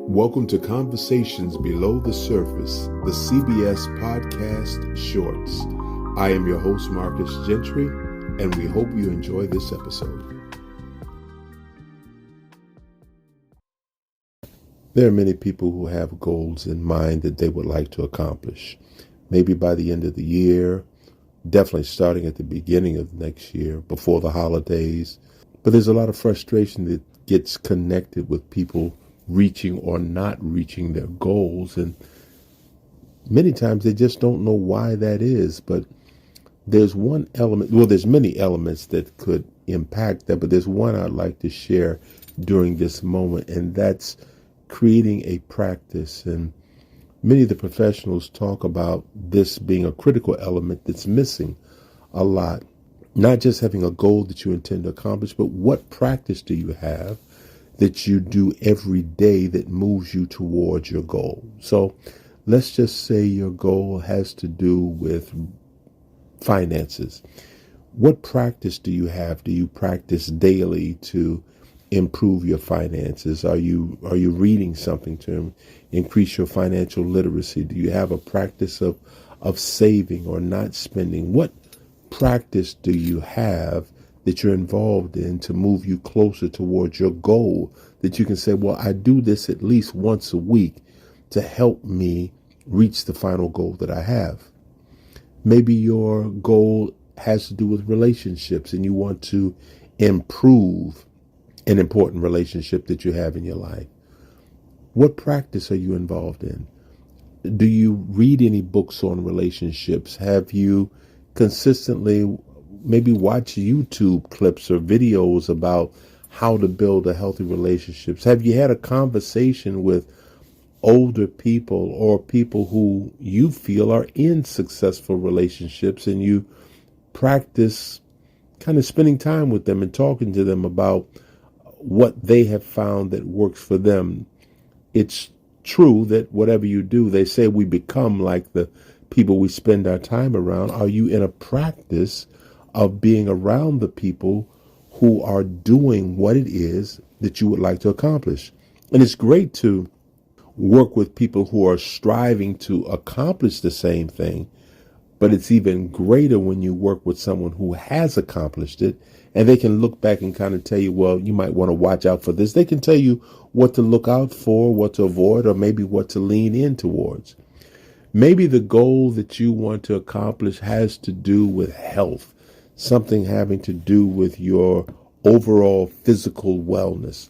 Welcome to Conversations Below the Surface, the CBS Podcast Shorts. I am your host, Marcus Gentry, and we hope you enjoy this episode. There are many people who have goals in mind that they would like to accomplish. Maybe by the end of the year, definitely starting at the beginning of next year, before the holidays. But there's a lot of frustration that gets connected with people reaching or not reaching their goals. And many times they just don't know why that is. But there's one element, well, there's many elements that could impact that, but there's one I'd like to share during this moment, and that's creating a practice. And many of the professionals talk about this being a critical element that's missing a lot. Not just having a goal that you intend to accomplish, but what practice do you have that you do every day that moves you towards your goal? So let's just say your goal has to do with finances. What practice do you have? Do you practice daily to improve your finances? Are you reading something to increase your financial literacy? Do you have a practice of saving or not spending? What practice do you have that you're involved in to move you closer towards your goal, that you can say, well, I do this at least once a week to help me reach the final goal that I have? Maybe your goal has to do with relationships and you want to improve an important relationship that you have in your life. What practice are you involved in? Do you read any books on relationships? Have you consistently maybe watch YouTube clips or videos about how to build a healthy relationships? Have you had a conversation with older people or people who you feel are in successful relationships, and you practice kind of spending time with them and talking to them about what they have found that works for them? It's true that whatever you do, they say we become like the people we spend our time around. Are you in a practice of being around the people who are doing what it is that you would like to accomplish? And it's great to work with people who are striving to accomplish the same thing, but it's even greater when you work with someone who has accomplished it, and they can look back and kind of tell you, well, you might want to watch out for this. They can tell you what to look out for, what to avoid, or maybe what to lean in towards. Maybe the goal that you want to accomplish has to do with health, something having to do with your overall physical wellness.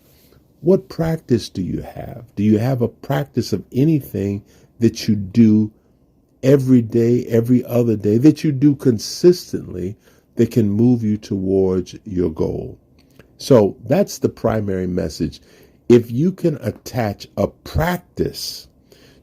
What practice do you have? Do you have a practice of anything that you do every day, every other day, that you do consistently that can move you towards your goal? So that's the primary message. If you can attach a practice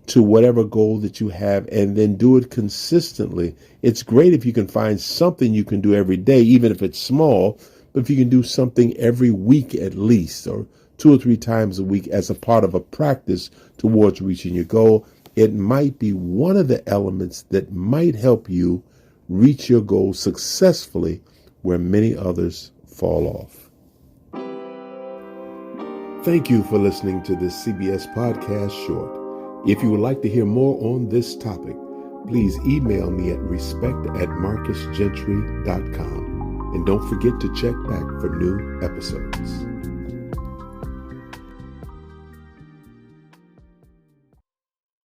to whatever goal that you have and then do it consistently, it's great if you can find something you can do every day, even if it's small. But if you can do something every week at least, or 2 or 3 times a week as a part of a practice towards reaching your goal, it might be one of the elements that might help you reach your goal successfully where many others fall off. Thank you for listening to this CBS Podcast Short. If you would like to hear more on this topic, please email me at respect@marcusgentry.com. And don't forget to check back for new episodes.